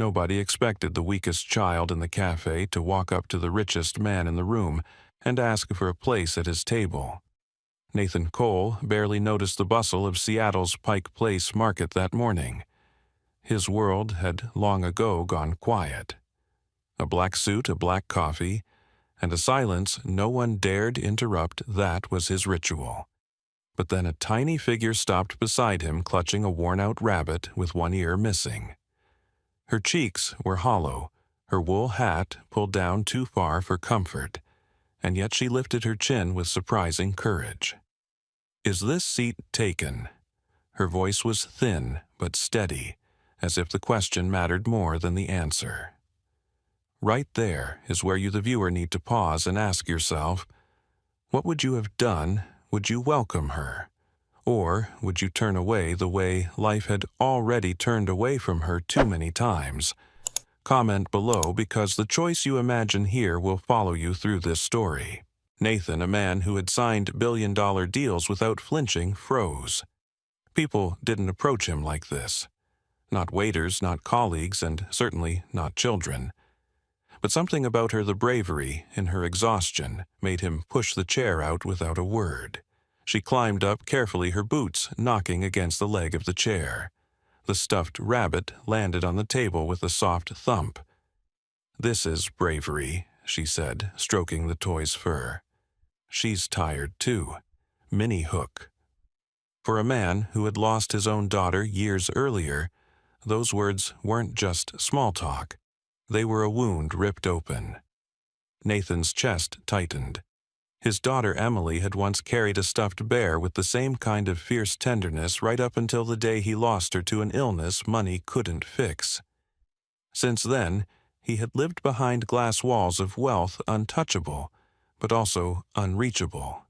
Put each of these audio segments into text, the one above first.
Nobody expected the weakest child in the cafe to walk up to the richest man in the room and ask for a place at his table. Nathan Cole barely noticed the bustle of Seattle's Pike Place market that morning. His world had long ago gone quiet. A black suit, a black coffee, and a silence no one dared interrupt, that was his ritual. But then a tiny figure stopped beside him, clutching a worn-out rabbit with one ear missing. Her cheeks were hollow, her wool hat pulled down too far for comfort, and yet she lifted her chin with surprising courage. "Is this seat taken?" Her voice was thin but steady, as if the question mattered more than the answer. Right there is where you, the viewer, need to pause and ask yourself, what would you have done? Would you welcome her? Or would you turn away the way life had already turned away from her too many times? Comment below, because the choice you imagine here will follow you through this story. Nathan, a man who had signed billion-dollar deals without flinching, froze. People didn't approach him like this. Not waiters, not colleagues, and certainly not children. But something about her, the bravery in her exhaustion, made him push the chair out without a word. She climbed up carefully, her boots knocking against the leg of the chair. The stuffed rabbit landed on the table with a soft thump. "This is bravery," she said, stroking the toy's fur. "She's tired too." Minnie Hook. For a man who had lost his own daughter years earlier, those words weren't just small talk. They were a wound ripped open. Nathan's chest tightened. His daughter Emily had once carried a stuffed bear with the same kind of fierce tenderness right up until the day he lost her to an illness money couldn't fix. Since then, he had lived behind glass walls of wealth, untouchable, but also unreachable.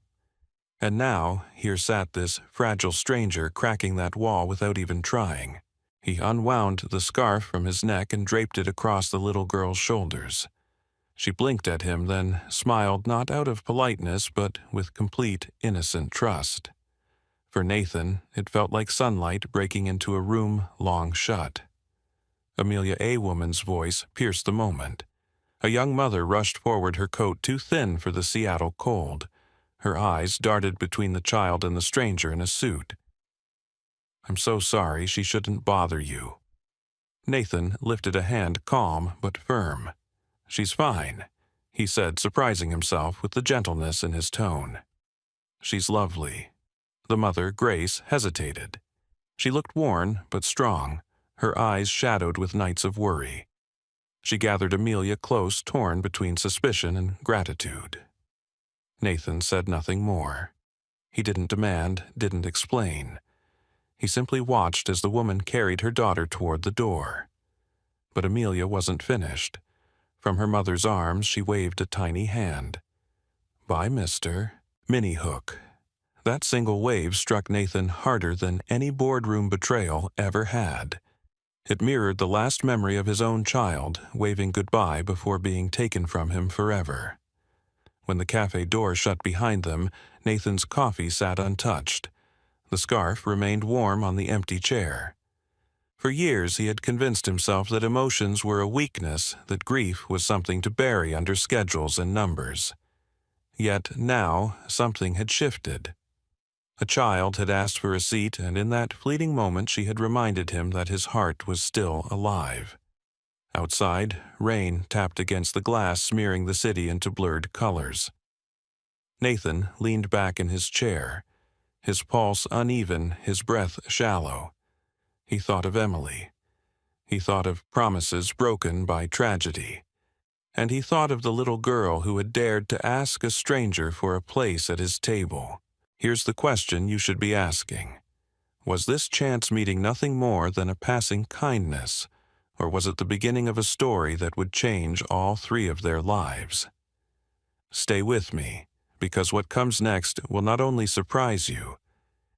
And now, here sat this fragile stranger cracking that wall without even trying. He unwound the scarf from his neck and draped it across the little girl's shoulders. She blinked at him, then smiled, not out of politeness, but with complete, innocent trust. For Nathan, it felt like sunlight breaking into a room long shut. Amelia A. Woman's voice pierced the moment. A young mother rushed forward, her coat too thin for the Seattle cold. Her eyes darted between the child and the stranger in a suit. "I'm so sorry, she shouldn't bother you." Nathan lifted a hand, calm but firm. "She's fine," he said, surprising himself with the gentleness in his tone. "She's lovely." The mother, Grace, hesitated. She looked worn but strong, her eyes shadowed with nights of worry. She gathered Amelia close, torn between suspicion and gratitude. Nathan said nothing more. He didn't demand, didn't explain. He simply watched as the woman carried her daughter toward the door. But Amelia wasn't finished. From her mother's arms, she waved a tiny hand. "Bye, Mr. Minnie Hook." That single wave struck Nathan harder than any boardroom betrayal ever had. It mirrored the last memory of his own child, waving goodbye before being taken from him forever. When the cafe door shut behind them, Nathan's coffee sat untouched. The scarf remained warm on the empty chair. For years he had convinced himself that emotions were a weakness, that grief was something to bury under schedules and numbers. Yet now something had shifted. A child had asked for a seat, and in that fleeting moment she had reminded him that his heart was still alive. Outside, rain tapped against the glass, smearing the city into blurred colors. Nathan leaned back in his chair, his pulse uneven, his breath shallow. He thought of Emily. He thought of promises broken by tragedy. And he thought of the little girl who had dared to ask a stranger for a place at his table. Here's the question you should be asking. Was this chance meeting nothing more than a passing kindness, or was it the beginning of a story that would change all three of their lives? Stay with me, because what comes next will not only surprise you,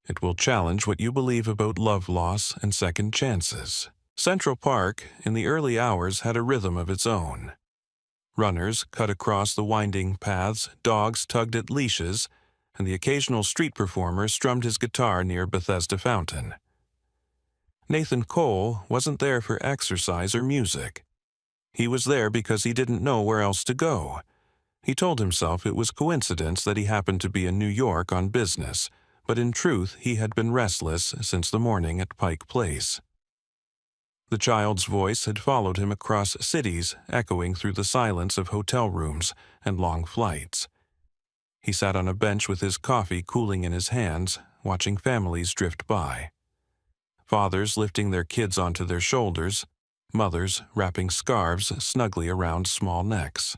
it will challenge what you believe about love, loss, and second chances. Central Park, in the early hours, had a rhythm of its own. Runners cut across the winding paths, dogs tugged at leashes, and the occasional street performer strummed his guitar near Bethesda Fountain. Nathan Cole wasn't there for exercise or music. He was there because he didn't know where else to go. He told himself it was coincidence that he happened to be in New York on business, but in truth he had been restless since the morning at Pike Place. The child's voice had followed him across cities, echoing through the silence of hotel rooms and long flights. He sat on a bench with his coffee cooling in his hands, watching families drift by. Fathers lifting their kids onto their shoulders, mothers wrapping scarves snugly around small necks.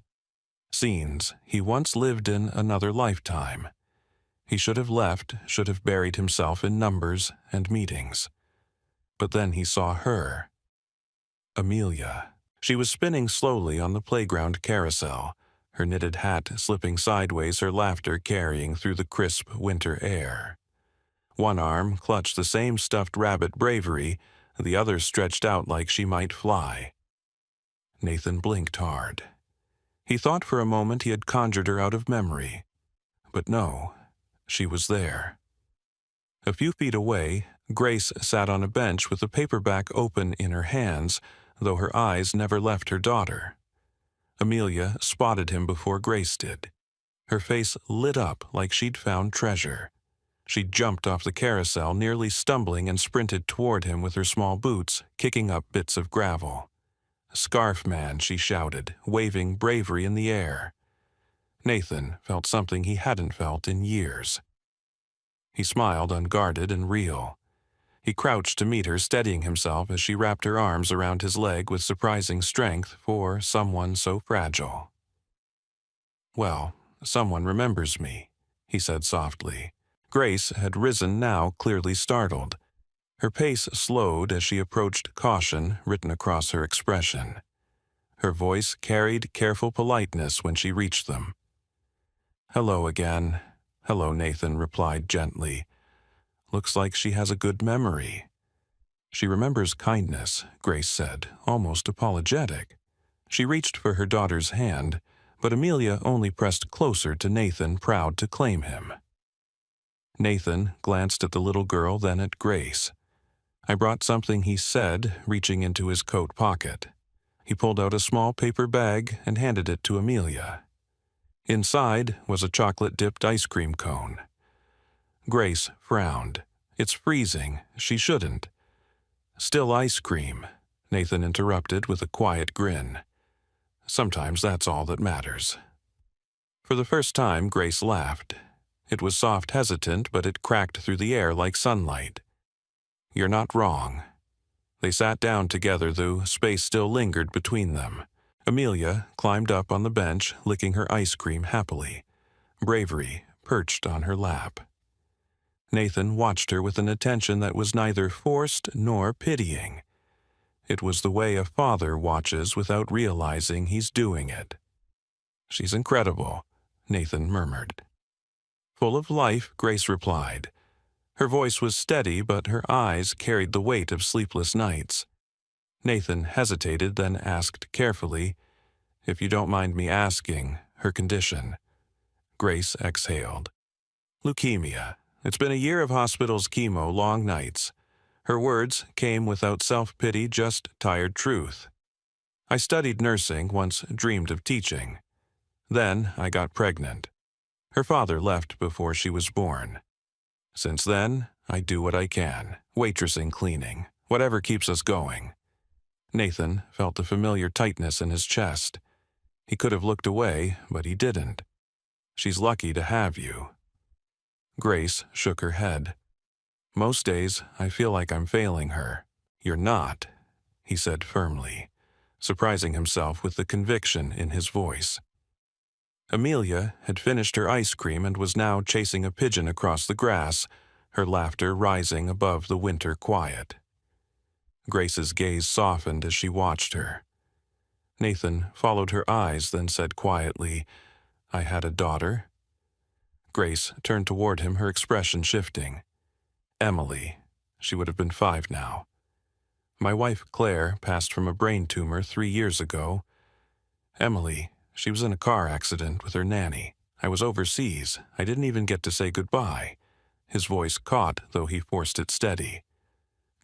Scenes he once lived in another lifetime. He should have left, should have buried himself in numbers and meetings. But then he saw her. Amelia. She was spinning slowly on the playground carousel, her knitted hat slipping sideways, her laughter carrying through the crisp winter air. One arm clutched the same stuffed rabbit Bravery, the other stretched out like she might fly. Nathan blinked hard. He thought for a moment he had conjured her out of memory. But no, she was there. A few feet away, Grace sat on a bench with the paperback open in her hands, though her eyes never left her daughter. Amelia spotted him before Grace did. Her face lit up like she'd found treasure. She jumped off the carousel, nearly stumbling, and sprinted toward him with her small boots, kicking up bits of gravel. "Scarf man," she shouted, waving Bravery in the air. Nathan felt something he hadn't felt in years. He smiled, unguarded and real. He crouched to meet her, steadying himself as she wrapped her arms around his leg with surprising strength for someone so fragile. "Well, someone remembers me," he said softly. Grace had risen now, clearly startled. Her pace slowed as she approached, caution written across her expression. Her voice carried careful politeness when she reached them. "Hello again." "Hello," Nathan replied gently. "Looks like she has a good memory." "She remembers kindness," Grace said, almost apologetic. She reached for her daughter's hand, but Amelia only pressed closer to Nathan, proud to claim him. Nathan glanced at the little girl, then at Grace. "I brought something," he said, reaching into his coat pocket. He pulled out a small paper bag and handed it to Amelia. Inside was a chocolate-dipped ice cream cone. Grace frowned. "It's freezing. She shouldn't." "Still ice cream," Nathan interrupted with a quiet grin. "Sometimes that's all that matters." For the first time, Grace laughed. It was soft, hesitant, but it cracked through the air like sunlight. "You're not wrong." They sat down together, though space still lingered between them. Amelia climbed up on the bench, licking her ice cream happily. Bravery perched on her lap. Nathan watched her with an attention that was neither forced nor pitying. It was the way a father watches without realizing he's doing it. "She's incredible," Nathan murmured. "Full of life," Grace replied. Her voice was steady, but her eyes carried the weight of sleepless nights. Nathan hesitated, then asked carefully, "If you don't mind me asking, her condition?" Grace exhaled. "Leukemia. It's been a year of hospital's chemo, long nights." Her words came without self-pity, just tired truth. "I studied nursing, once dreamed of teaching. Then I got pregnant. Her father left before she was born. Since then, I do what I can, waitressing, cleaning, whatever keeps us going." Nathan felt the familiar tightness in his chest. He could have looked away, but he didn't. "She's lucky to have you." Grace shook her head. "Most days, I feel like I'm failing her." "You're not," he said firmly, surprising himself with the conviction in his voice. Amelia had finished her ice cream and was now chasing a pigeon across the grass, her laughter rising above the winter quiet. Grace's gaze softened as she watched her. Nathan followed her eyes, then said quietly, "I had a daughter." Grace turned toward him, her expression shifting. "Emily. She would have been 5 now. My wife, Claire, passed from a brain tumor 3 years ago. Emily, she was in a car accident with her nanny. I was overseas. I didn't even get to say goodbye." His voice caught, though he forced it steady.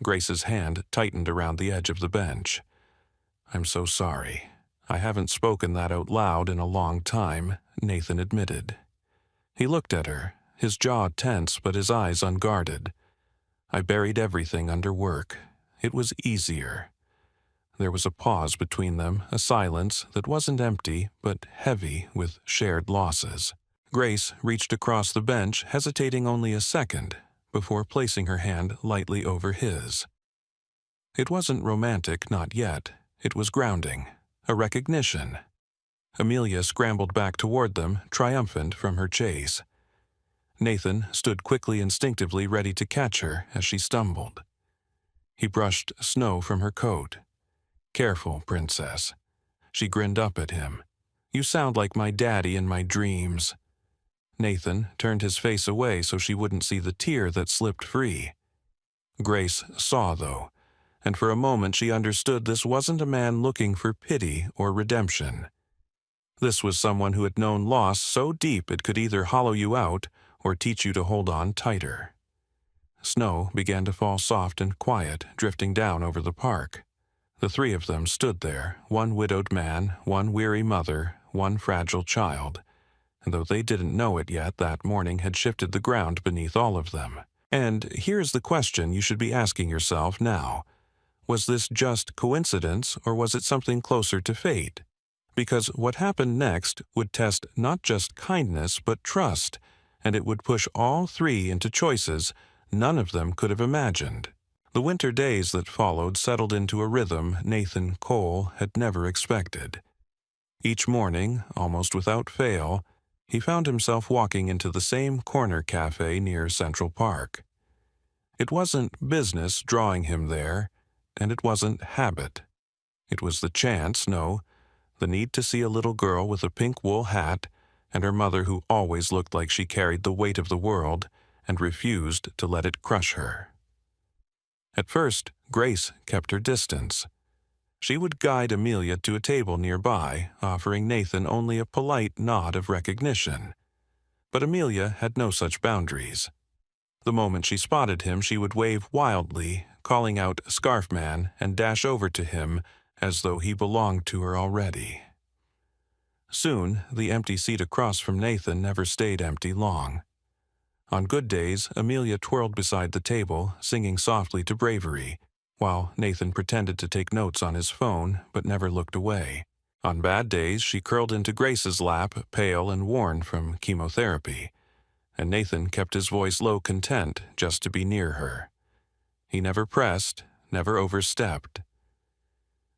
Grace's hand tightened around the edge of the bench. "I'm so sorry. I haven't spoken that out loud in a long time," Nathan admitted. He looked at her, his jaw tense but his eyes unguarded. "I buried everything under work. It was easier." There was a pause between them, a silence that wasn't empty but heavy with shared losses. Grace reached across the bench, hesitating only a second, before placing her hand lightly over his. It wasn't romantic, not yet. It was grounding, a recognition. Amelia scrambled back toward them, triumphant from her chase. Nathan stood quickly, instinctively ready to catch her as she stumbled. He brushed snow from her coat. "Careful, princess." She grinned up at him. "You sound like my daddy in my dreams." Nathan turned his face away so she wouldn't see the tear that slipped free. Grace saw, though, and for a moment she understood this wasn't a man looking for pity or redemption. This was someone who had known loss so deep it could either hollow you out or teach you to hold on tighter. Snow began to fall soft and quiet, drifting down over the park. The three of them stood there, one widowed man, one weary mother, one fragile child, and though they didn't know it yet, that morning had shifted the ground beneath all of them. And here's the question you should be asking yourself now. Was this just coincidence, or was it something closer to fate? Because what happened next would test not just kindness but trust, and it would push all three into choices none of them could have imagined. The winter days that followed settled into a rhythm Nathan Cole had never expected. Each morning, almost without fail, he found himself walking into the same corner cafe near Central Park. It wasn't business drawing him there, and it wasn't habit. It was the chance, no, the need to see a little girl with a pink wool hat and her mother who always looked like she carried the weight of the world and refused to let it crush her. At first, Grace kept her distance. She would guide Amelia to a table nearby, offering Nathan only a polite nod of recognition. But Amelia had no such boundaries. The moment she spotted him, she would wave wildly, calling out "Scarf Man," and dash over to him as though he belonged to her already. Soon, the empty seat across from Nathan never stayed empty long. On good days, Amelia twirled beside the table, singing softly to Bravery, while Nathan pretended to take notes on his phone but never looked away. On bad days, she curled into Grace's lap, pale and worn from chemotherapy, and Nathan kept his voice low, content just to be near her. He never pressed, never overstepped.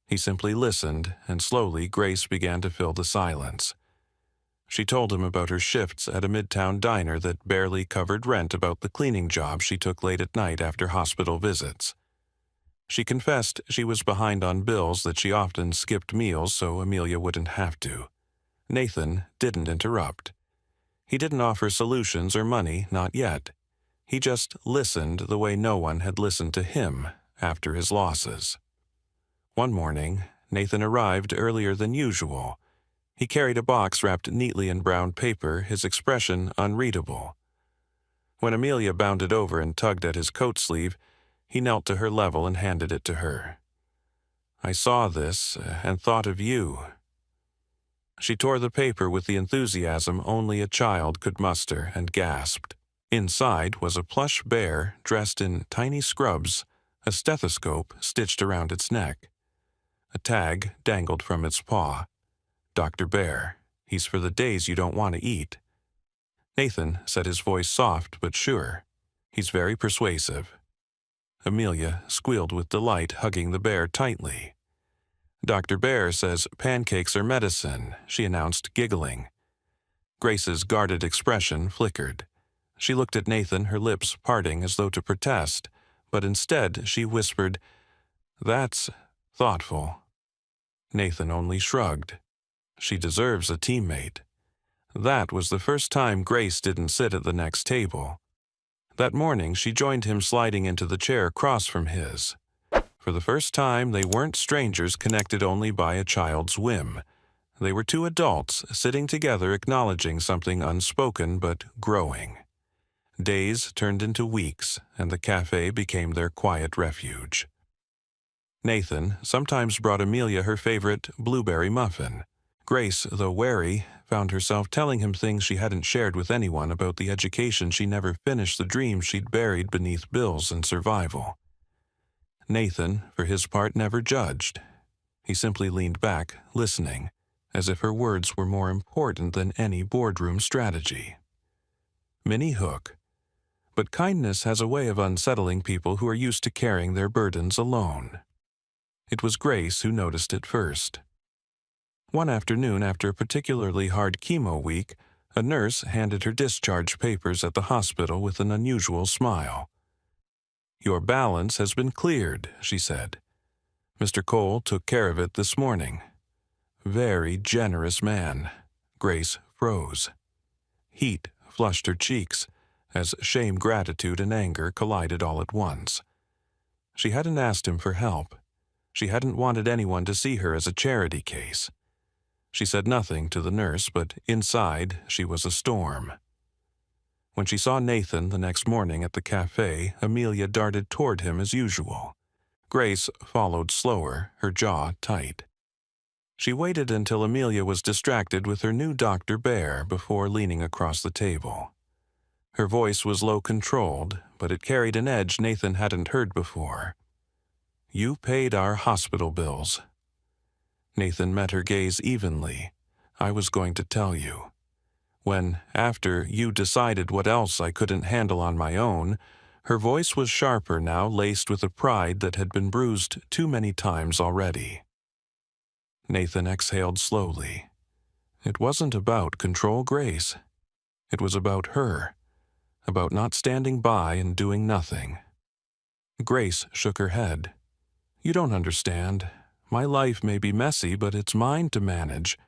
He simply listened, and slowly Grace began to fill the silence. She told him about her shifts at a midtown diner that barely covered rent, about the cleaning job she took late at night after hospital visits. She confessed she was behind on bills, that she often skipped meals so Amelia wouldn't have to. Nathan didn't interrupt. He didn't offer solutions or money, not yet. He just listened the way no one had listened to him after his losses. One morning, Nathan arrived earlier than usual. He carried a box wrapped neatly in brown paper, his expression unreadable. When Amelia bounded over and tugged at his coat sleeve, he knelt to her level and handed it to her. "I saw this and thought of you." She tore the paper with the enthusiasm only a child could muster and gasped. Inside was a plush bear dressed in tiny scrubs, a stethoscope stitched around its neck. A tag dangled from its paw. "Dr. Bear, he's for the days you don't want to eat." Nathan said, his voice soft but sure. "He's very persuasive." Amelia squealed with delight, hugging the bear tightly. "Dr. Bear says pancakes are medicine," she announced, giggling. Grace's guarded expression flickered. She looked at Nathan, her lips parting as though to protest, but instead she whispered, "That's thoughtful." Nathan only shrugged. She deserves a teammate. That was the first time Grace didn't sit at the next table. That morning she joined him, sliding into the chair across from his. For the first time, they weren't strangers connected only by a child's whim. They were two adults sitting together, acknowledging something unspoken but growing. Days turned into weeks, and the cafe became their quiet refuge. Nathan sometimes brought Amelia her favorite blueberry muffin. Grace, though wary, found herself telling him things she hadn't shared with anyone about the education she never finished, the dreams she'd buried beneath bills and survival. Nathan, for his part, never judged. He simply leaned back, listening, as if her words were more important than any boardroom strategy. Minnie Hook. But kindness has a way of unsettling people who are used to carrying their burdens alone. It was Grace who noticed it first. One afternoon, after a particularly hard chemo week, a nurse handed her discharge papers at the hospital with an unusual smile. "Your balance has been cleared," she said. "Mr. Cole took care of it this morning." Very generous man. Grace froze. Heat flushed her cheeks as shame, gratitude, and anger collided all at once. She hadn't asked him for help. She hadn't wanted anyone to see her as a charity case. She said nothing to the nurse, but inside she was a storm. When she saw Nathan the next morning at the cafe, Amelia darted toward him as usual. Grace followed slower, her jaw tight. She waited until Amelia was distracted with her new Dr. Bear before leaning across the table. Her voice was low-controlled, but it carried an edge Nathan hadn't heard before. "You paid our hospital bills." Nathan met her gaze evenly. "I was going to tell you. When, after you decided what else I couldn't handle on my own," her voice was sharper now, laced with a pride that had been bruised too many times already. Nathan exhaled slowly. It wasn't about control, Grace. It was about her, about not standing by and doing nothing. Grace shook her head. "You don't understand. My life may be messy, but it's mine to manage.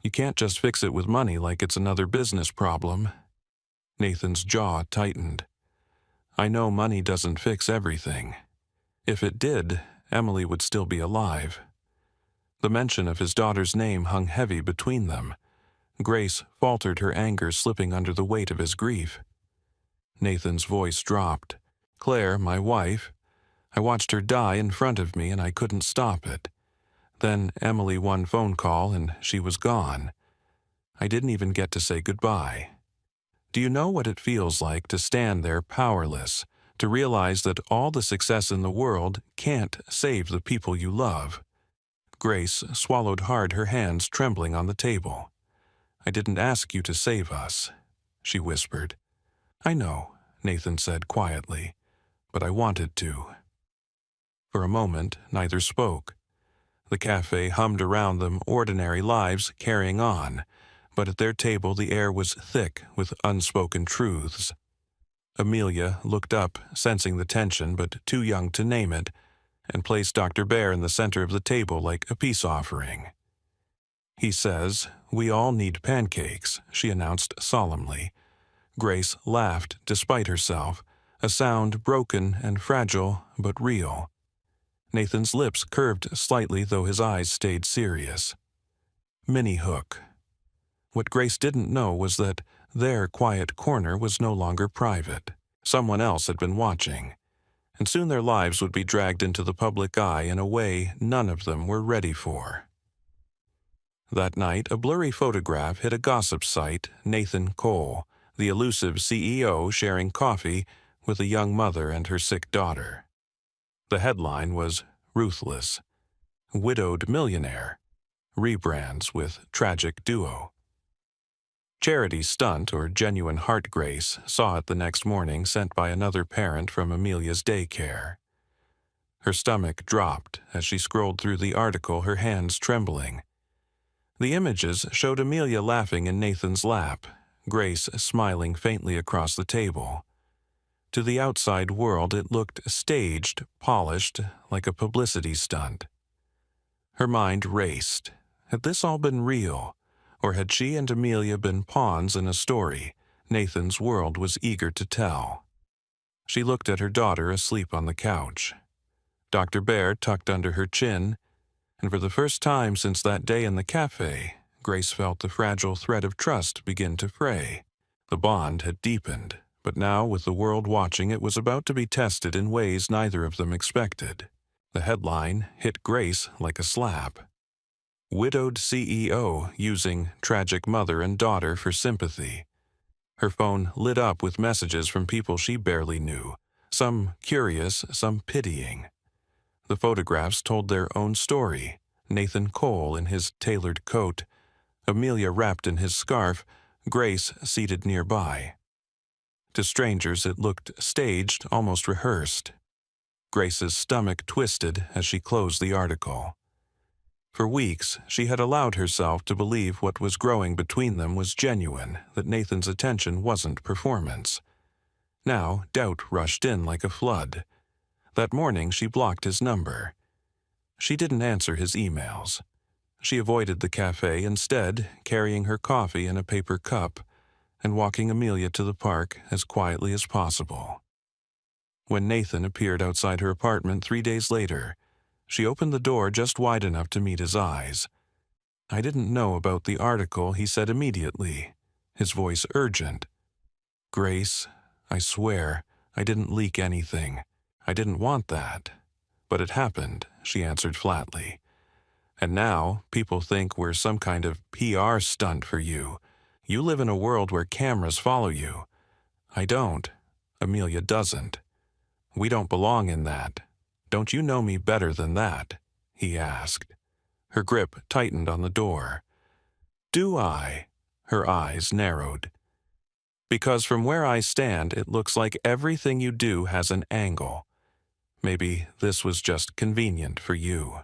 You can't just fix it with money like it's another business problem." Nathan's jaw tightened. "I know money doesn't fix everything. If it did, Emily would still be alive." The mention of his daughter's name hung heavy between them. Grace faltered, her anger slipping under the weight of his grief. Nathan's voice dropped. "Claire, my wife, I watched her die in front of me and I couldn't stop it. Then Emily one phone call and she was gone. I didn't even get to say goodbye. Do you know what it feels like to stand there powerless, to realize that all the success in the world can't save the people you love?" Grace swallowed hard, her hands trembling on the table. "I didn't ask you to save us," she whispered. "I know," Nathan said quietly, "but I wanted to." For a moment, neither spoke. The cafe hummed around them, ordinary lives carrying on, but at their table the air was thick with unspoken truths. Amelia looked up, sensing the tension but too young to name it, and placed Dr. Bear in the center of the table like a peace offering. "He says, we all need pancakes," she announced solemnly. Grace laughed despite herself, a sound broken and fragile but real. Nathan's lips curved slightly, though his eyes stayed serious. Minnie Hook. What Grace didn't know was that their quiet corner was no longer private. Someone else had been watching, and soon their lives would be dragged into the public eye in a way none of them were ready for. That night, a blurry photograph hit a gossip site, Nathan Cole, the elusive CEO, sharing coffee with a young mother and her sick daughter. The headline was Ruthless. Widowed Millionaire. Rebrands with Tragic Duo. Charity stunt or genuine heart Grace saw it the next morning, sent by another parent from Amelia's daycare. Her stomach dropped as she scrolled through the article, her hands trembling. The images showed Amelia laughing in Nathan's lap, Grace smiling faintly across the table. To the outside world it looked staged, polished, like a publicity stunt. Her mind raced. Had this all been real? Or had she and Amelia been pawns in a story Nathan's world was eager to tell? She looked at her daughter asleep on the couch. Dr. Bear tucked under her chin, and for the first time since that day in the cafe, Grace felt the fragile thread of trust begin to fray. The bond had deepened, But now, with the world watching, it was about to be tested in ways neither of them expected. The headline hit Grace like a slap. Widowed CEO using tragic mother and daughter for sympathy. Her phone lit up with messages from people she barely knew, some curious, some pitying. The photographs told their own story. Nathan Cole in his tailored coat, Amelia wrapped in his scarf, Grace seated nearby. To strangers it looked staged, almost rehearsed. Grace's stomach twisted as she closed the article. For weeks, she had allowed herself to believe what was growing between them was genuine, that Nathan's attention wasn't performance. Now, doubt rushed in like a flood. That morning, she blocked his number. She didn't answer his emails. She avoided the cafe instead, carrying her coffee in a paper cup and walking Amelia to the park as quietly as possible. When Nathan appeared outside her apartment 3 days later, she opened the door just wide enough to meet his eyes. "I didn't know about the article," he said immediately, his voice urgent. "Grace, I swear, I didn't leak anything. I didn't want that. But it happened," she answered flatly. "And now, people think we're some kind of PR stunt for you. You live in a world where cameras follow you. I don't. Amelia doesn't. We don't belong in that. Don't you know me better than that?" he asked. Her grip tightened on the door. "Do I?" Her eyes narrowed. "Because from where I stand, it looks like everything you do has an angle. Maybe this was just convenient for you."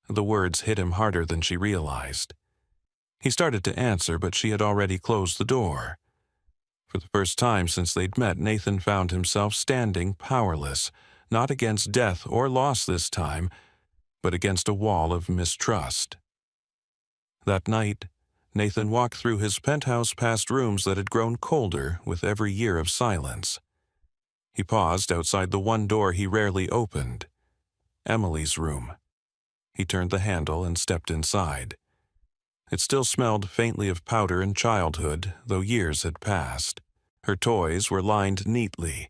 The words hit him harder than she realized. He started to answer, but she had already closed the door. For the first time since they'd met, Nathan found himself standing powerless, not against death or loss this time, but against a wall of mistrust. That night, Nathan walked through his penthouse past rooms that had grown colder with every year of silence. He paused outside the one door he rarely opened, Emily's room. He turned the handle and stepped inside. It still smelled faintly of powder and childhood, though years had passed. Her toys were lined neatly.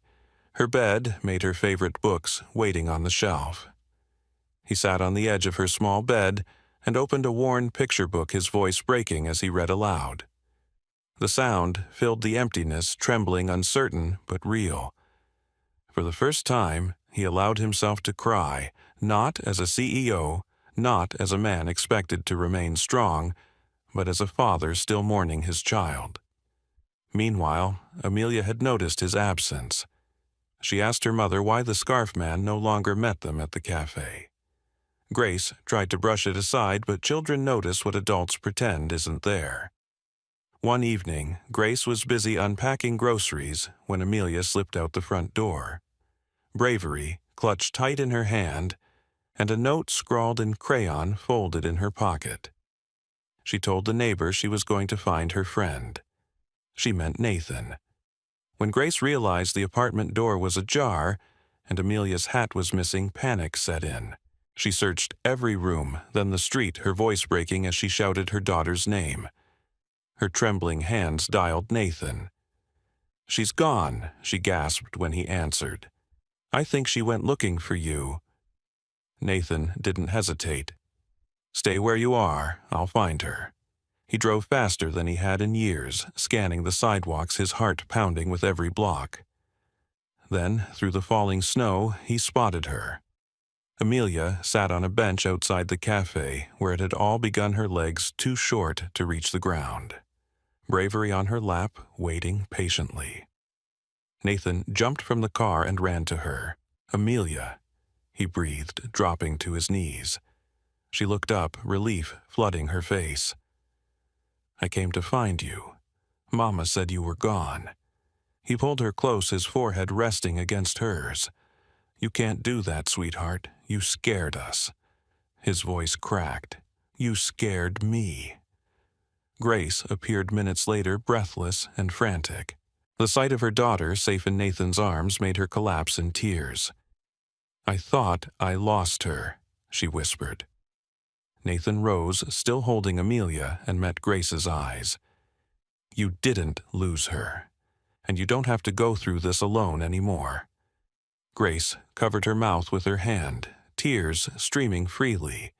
Her bed made her favorite books waiting on the shelf. He sat on the edge of her small bed and opened a worn picture book, his voice breaking as he read aloud. The sound filled the emptiness, trembling, uncertain, but real. For the first time, he allowed himself to cry, not as a CEO, not as a man expected to remain strong, but as a father still mourning his child. Meanwhile, Amelia had noticed his absence. She asked her mother why the scarf man no longer met them at the cafe. Grace tried to brush it aside, but children notice what adults pretend isn't there. One evening, Grace was busy unpacking groceries when Amelia slipped out the front door. Bravery clutched tight in her hand, and a note scrawled in crayon folded in her pocket. She told the neighbor she was going to find her friend. She meant Nathan. When Grace realized the apartment door was ajar and Amelia's hat was missing, panic set in. She searched every room, then the street, her voice breaking as she shouted her daughter's name. Her trembling hands dialed Nathan. "She's gone," she gasped when he answered. "I think she went looking for you." Nathan didn't hesitate. "Stay where you are. I'll find her." He drove faster than he had in years, scanning the sidewalks, his heart pounding with every block. Then, through the falling snow, he spotted her. Amelia sat on a bench outside the cafe, where it had all begun, her legs too short to reach the ground. Bravery on her lap, waiting patiently. Nathan jumped from the car and ran to her. "Amelia," he breathed, dropping to his knees. She looked up, relief flooding her face. "I came to find you. Mama said you were gone." He pulled her close, his forehead resting against hers. "You can't do that, sweetheart. You scared us." His voice cracked. "You scared me." Grace appeared minutes later, breathless and frantic. The sight of her daughter, safe in Nathan's arms, made her collapse in tears. "I thought I lost her," she whispered. Nathan rose, still holding Amelia, and met Grace's eyes. "You didn't lose her. and you don't have to go through this alone anymore." Grace covered her mouth with her hand, tears streaming freely.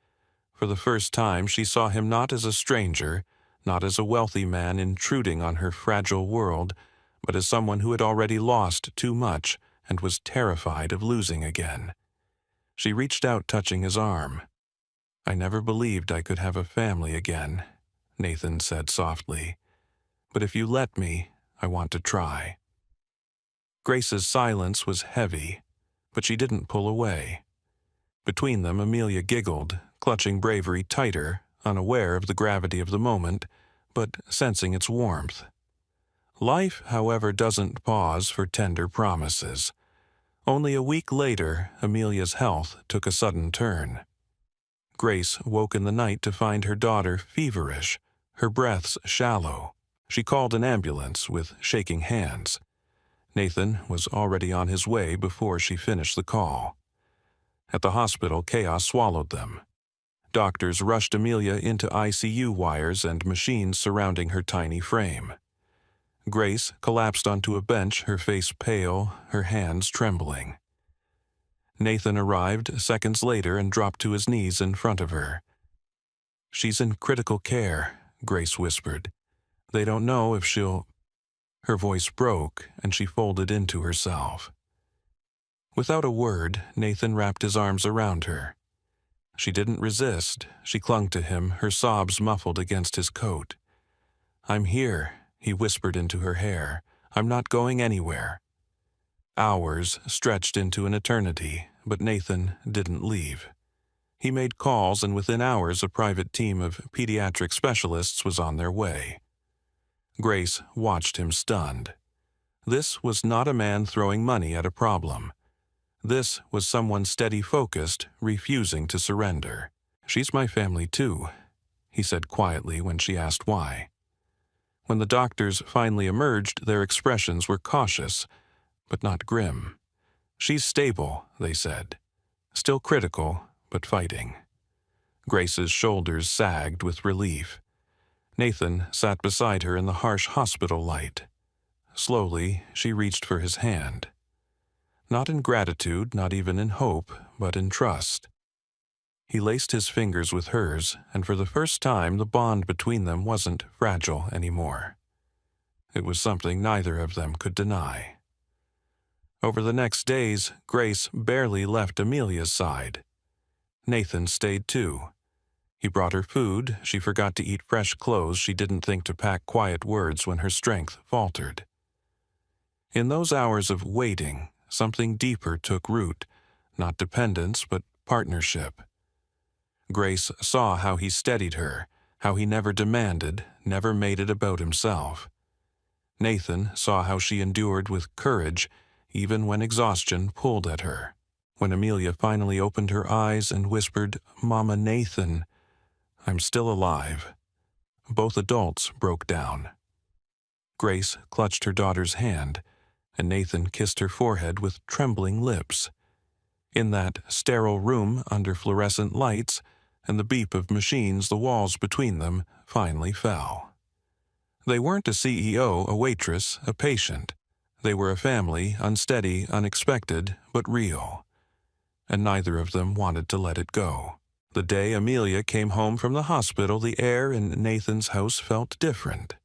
For the first time, she saw him not as a stranger, not as a wealthy man intruding on her fragile world, but as someone who had already lost too much and was terrified of losing again. She reached out, touching his arm. "I never believed I could have a family again," Nathan said softly. "But if you let me, I want to try." Grace's silence was heavy, but she didn't pull away. Between them, Amelia giggled, clutching bravery tighter, unaware of the gravity of the moment, but sensing its warmth. Life, however, doesn't pause for tender promises. Only a week later, Amelia's health took a sudden turn. Grace woke in the night to find her daughter feverish, her breaths shallow. She called an ambulance with shaking hands. Nathan was already on his way before she finished the call. At the hospital, chaos swallowed them. Doctors rushed Amelia into ICU wires and machines surrounding her tiny frame. Grace collapsed onto a bench, her face pale, her hands trembling. Nathan arrived seconds later and dropped to his knees in front of her. "She's in critical care," Grace whispered. "They don't know if she'll—" Her voice broke, and she folded into herself. Without a word, Nathan wrapped his arms around her. She didn't resist. She clung to him, her sobs muffled against his coat. "I'm here," he whispered into her hair. "I'm not going anywhere." Hours stretched into an eternity, but Nathan didn't leave. He made calls, and within hours a private team of pediatric specialists was on their way. Grace watched him stunned. This was not a man throwing money at a problem. This was someone steady-focused, refusing to surrender. "She's my family too," he said quietly when she asked why. When the doctors finally emerged, their expressions were cautious, but not grim. "She's stable," they said. "Still critical, but fighting." Grace's shoulders sagged with relief. Nathan sat beside her in the harsh hospital light. Slowly, she reached for his hand. Not in gratitude, not even in hope, but in trust. He laced his fingers with hers, and for the first time the bond between them wasn't fragile anymore. It was something neither of them could deny. Over the next days, Grace barely left Amelia's side. Nathan stayed too. He brought her food. She forgot to eat fresh clothes. She didn't think to pack quiet words when her strength faltered. In those hours of waiting, something deeper took root, not dependence, but partnership. Grace saw how he steadied her, how he never demanded, never made it about himself. Nathan saw how she endured with courage, even when exhaustion pulled at her. When Amelia finally opened her eyes and whispered, "Mama Nathan, I'm still alive," both adults broke down. Grace clutched her daughter's hand, and Nathan kissed her forehead with trembling lips. In that sterile room under fluorescent lights and the beep of machines, the walls between them finally fell. They weren't a CEO, a waitress, a patient. They were a family, unsteady, unexpected, but real. And neither of them wanted to let it go. The day Amelia came home from the hospital, the air in Nathan's house felt different.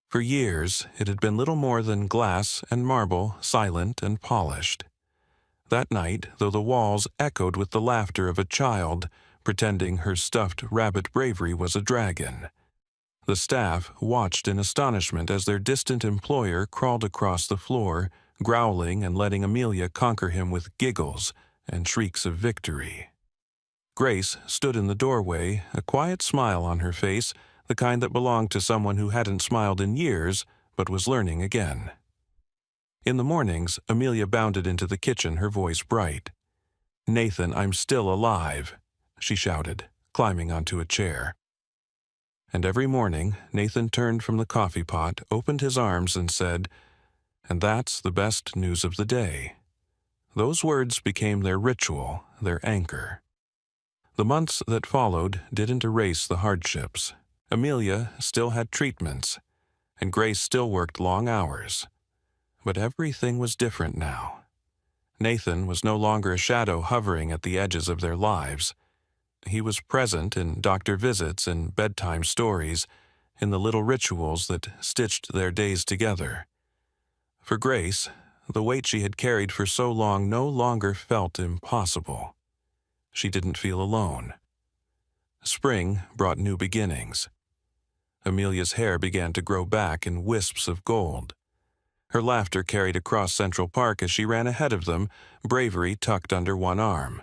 For years, it had been little more than glass and marble, silent and polished. That night, though the walls echoed with the laughter of a child, pretending her stuffed rabbit bravery was a dragon, the staff watched in astonishment as their distant employer crawled across the floor, growling and letting Amelia conquer him with giggles and shrieks of victory. Grace stood in the doorway, a quiet smile on her face, the kind that belonged to someone who hadn't smiled in years, but was learning again. In the mornings, Amelia bounded into the kitchen, her voice bright. "Nathan, I'm still alive," she shouted, climbing onto a chair. And every morning, Nathan turned from the coffee pot, opened his arms, and said, "And that's the best news of the day." Those words became their ritual, their anchor. The months that followed didn't erase the hardships. Amelia still had treatments, and Grace still worked long hours. But everything was different now. Nathan was no longer a shadow hovering at the edges of their lives. He was present in doctor visits and bedtime stories, in the little rituals that stitched their days together. For Grace, the weight she had carried for so long no longer felt impossible. She didn't feel alone. Spring brought new beginnings. Amelia's hair began to grow back in wisps of gold. Her laughter carried across Central Park as she ran ahead of them, bravery tucked under one arm.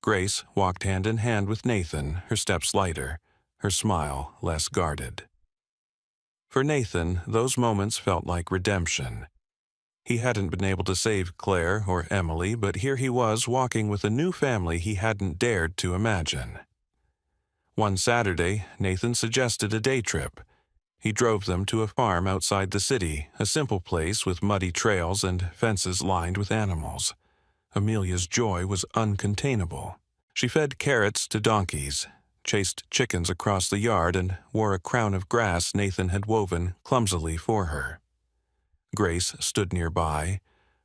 Grace walked hand in hand with Nathan, her steps lighter, her smile less guarded. For Nathan, those moments felt like redemption. He hadn't been able to save Claire or Emily, but here he was walking with a new family he hadn't dared to imagine. One Saturday, Nathan suggested a day trip. He drove them to a farm outside the city, a simple place with muddy trails and fences lined with animals. Amelia's joy was uncontainable. She fed carrots to donkeys, chased chickens across the yard, and wore a crown of grass Nathan had woven clumsily for her. Grace stood nearby,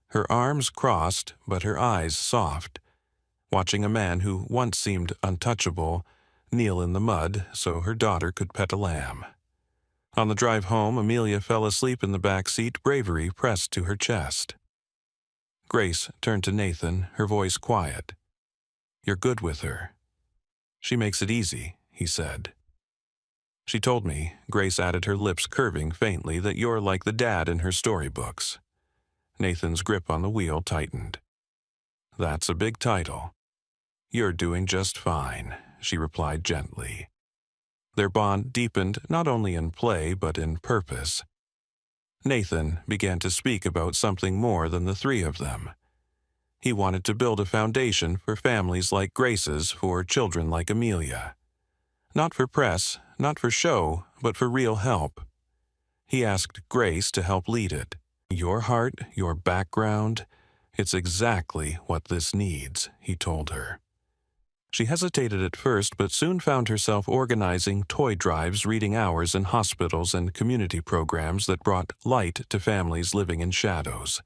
her arms crossed but her eyes soft, watching a man who once seemed untouchable kneel in the mud so her daughter could pet a lamb. On the drive home, Amelia fell asleep in the back seat, bravery pressed to her chest. Grace turned to Nathan, her voice quiet. "You're good with her." "She makes it easy," he said. "She told me," Grace added, her lips curving faintly, "that you're like the dad in her storybooks." Nathan's grip on the wheel tightened. "That's a big title." "You're doing just fine," she replied gently. Their bond deepened not only in play but in purpose. Nathan began to speak about something more than the three of them. He wanted to build a foundation for families like Grace's, for children like Amelia. Not for press, not for show, but for real help. He asked Grace to help lead it. "Your heart, your background, it's exactly what this needs," he told her. She hesitated at first, but soon found herself organizing toy drives, reading hours in hospitals, and community programs that brought light to families living in shadows.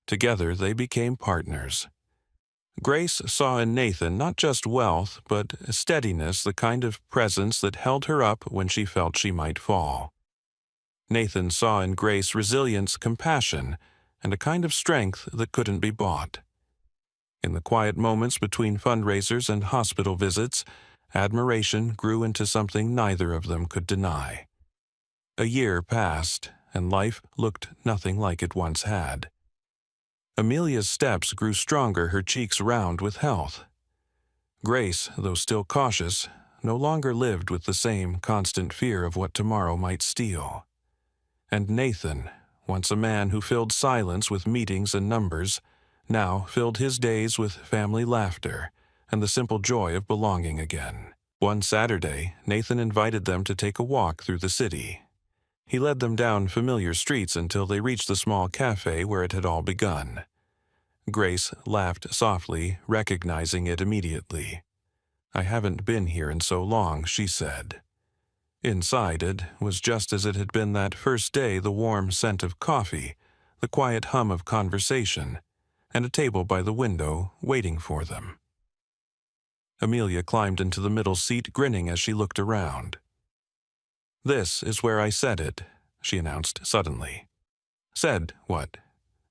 Together, they became partners. Grace saw in Nathan not just wealth, but steadiness, the kind of presence that held her up when she felt she might fall. Nathan saw in Grace resilience, compassion, and a kind of strength that couldn't be bought. In the quiet moments between fundraisers and hospital visits, admiration grew into something neither of them could deny. A year passed, and life looked nothing like it once had. Amelia's steps grew stronger, her cheeks round with health. Grace, though still cautious, no longer lived with the same constant fear of what tomorrow might steal. And Nathan, once a man who filled silence with meetings and numbers, now filled his days with family laughter and the simple joy of belonging again. One Saturday, Nathan invited them to take a walk through the city. He led them down familiar streets until they reached the small café where it had all begun. Grace laughed softly, recognizing it immediately. "I haven't been here in so long," she said. Inside it was just as it had been that first day, the warm scent of coffee, the quiet hum of conversation, and a table by the window waiting for them. Amelia climbed into the middle seat, grinning as she looked around. "This is where I said it," she announced suddenly. "Said what?"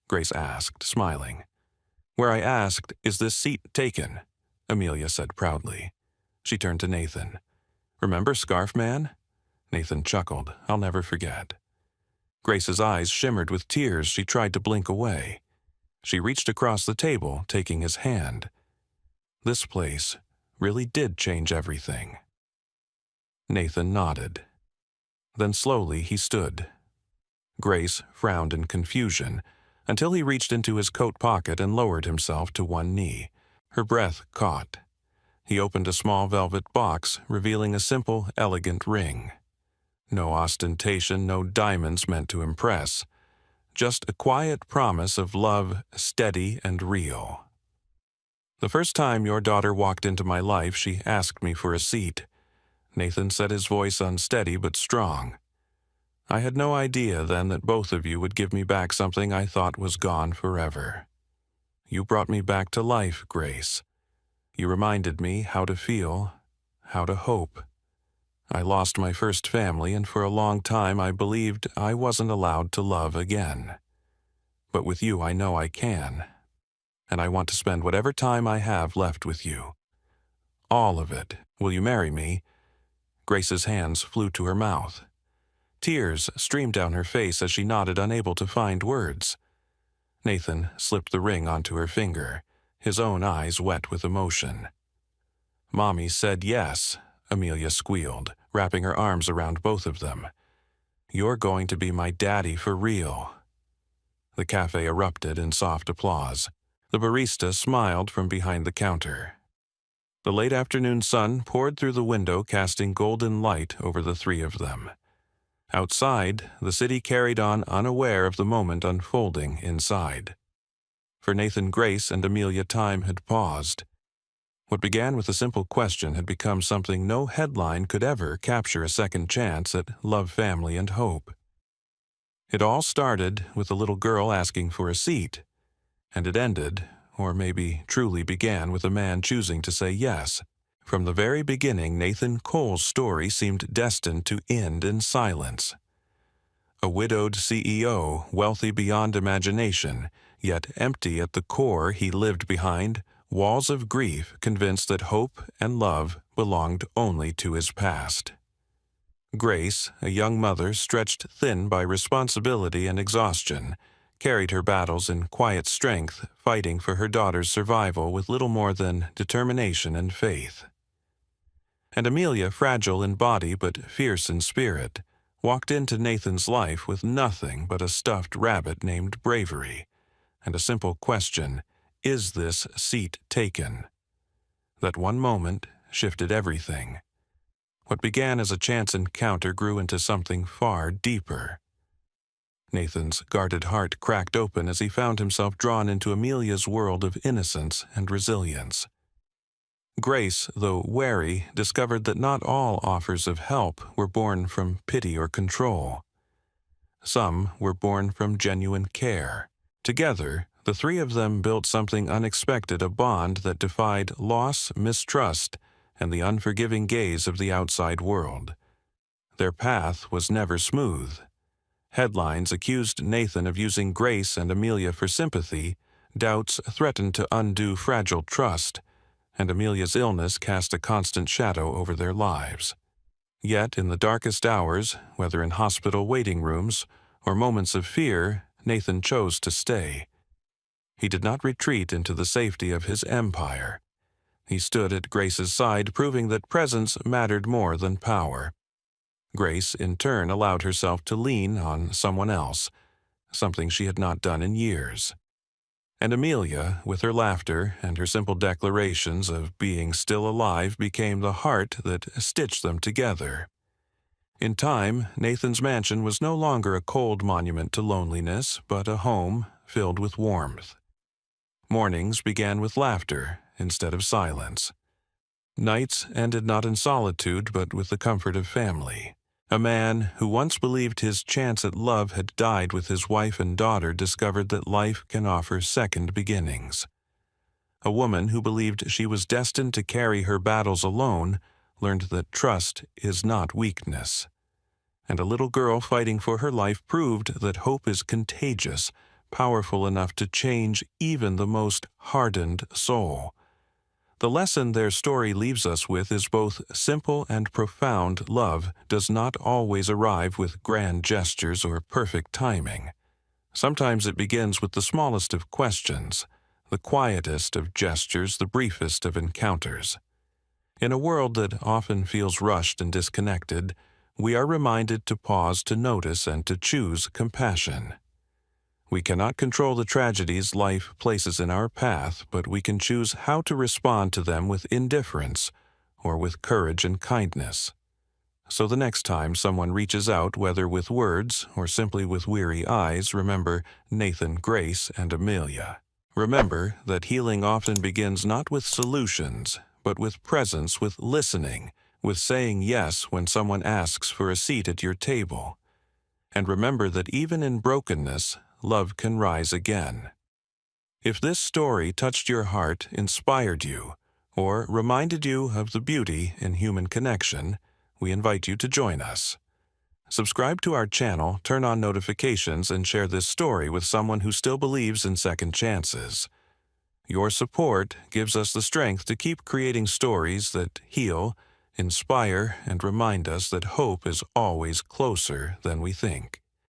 Grace asked, smiling. "Where I asked, 'Is this seat taken?'" Amelia said proudly. She turned to Nathan. "Remember Scarf Man?" Nathan chuckled. "I'll never forget." Grace's eyes shimmered with tears. She tried to blink away. She reached across the table, taking his hand. This place really did change everything. Nathan nodded. Then slowly he stood. Grace frowned in confusion until he reached into his coat pocket and lowered himself to one knee. Her breath caught. He opened a small velvet box, revealing a simple, elegant ring. No ostentation, no diamonds meant to impress. Just a quiet promise of love, steady and real. "The first time your daughter walked into my life, she asked me for a seat." Nathan said, his voice unsteady but strong. I had no idea then that both of you would give me back something I thought was gone forever. You brought me back to life, Grace. You reminded me how to feel, how to hope. I lost my first family, and for a long time I believed I wasn't allowed to love again. But with you I know I can, and I want to spend whatever time I have left with you. All of it. Will you marry me? Grace's hands flew to her mouth. Tears streamed down her face as she nodded, unable to find words. Nathan slipped the ring onto her finger, his own eyes wet with emotion. Mommy said yes, Amelia squealed, wrapping her arms around both of them. You're going to be my daddy for real. The cafe erupted in soft applause. The barista smiled from behind the counter. The late afternoon sun poured through the window, casting golden light over the three of them. Outside, the city carried on, unaware of the moment unfolding inside. For Nathan, Grace, and Amelia, time had paused. What began with a simple question had become something no headline could ever capture: a second chance at love, family, and hope. It all started with a little girl asking for a seat, and it ended, or maybe truly began, with a man choosing to say yes. From the very beginning, Nathan Cole's story seemed destined to end in silence. A widowed CEO, wealthy beyond imagination, yet empty at the core, he lived behind walls of grief, convinced that hope and love belonged only to his past. Grace, a young mother stretched thin by responsibility and exhaustion, carried her battles in quiet strength, fighting for her daughter's survival with little more than determination and faith. And Amelia, fragile in body but fierce in spirit, walked into Nathan's life with nothing but a stuffed rabbit named Bravery, and a simple question: is this seat taken? That one moment shifted everything. What began as a chance encounter grew into something far deeper. Nathan's guarded heart cracked open as he found himself drawn into Amelia's world of innocence and resilience. Grace, though wary, discovered that not all offers of help were born from pity or control. Some were born from genuine care. Together, the three of them built something unexpected, a bond that defied loss, mistrust, and the unforgiving gaze of the outside world. Their path was never smooth. Headlines accused Nathan of using Grace and Amelia for sympathy, doubts threatened to undo fragile trust, and Amelia's illness cast a constant shadow over their lives. Yet in the darkest hours, whether in hospital waiting rooms or moments of fear, Nathan chose to stay. He did not retreat into the safety of his empire. He stood at Grace's side, proving that presence mattered more than power. Grace, in turn, allowed herself to lean on someone else, something she had not done in years. And Amelia, with her laughter and her simple declarations of being still alive, became the heart that stitched them together. In time, Nathan's mansion was no longer a cold monument to loneliness, but a home filled with warmth. Mornings began with laughter instead of silence. Nights ended not in solitude, but with the comfort of family. A man who once believed his chance at love had died with his wife and daughter discovered that life can offer second beginnings. A woman who believed she was destined to carry her battles alone learned that trust is not weakness. And a little girl fighting for her life proved that hope is contagious, powerful enough to change even the most hardened soul. The lesson their story leaves us with is both simple and profound. Love does not always arrive with grand gestures or perfect timing. Sometimes it begins with the smallest of questions, the quietest of gestures, the briefest of encounters. In a world that often feels rushed and disconnected, we are reminded to pause, to notice, and to choose compassion. We cannot control the tragedies life places in our path, but we can choose how to respond to them, with indifference or with courage and kindness. So the next time someone reaches out, whether with words or simply with weary eyes, remember Nathan, Grace, and Amelia. Remember that healing often begins not with solutions, but with presence, with listening, with saying yes when someone asks for a seat at your table. And remember that even in brokenness, love can rise again. If this story touched your heart, inspired you, or reminded you of the beauty in human connection, we invite you to join us. Subscribe to our channel, turn on notifications, and share this story with someone who still believes in second chances. Your support gives us the strength to keep creating stories that heal, inspire, and remind us that hope is always closer than we think.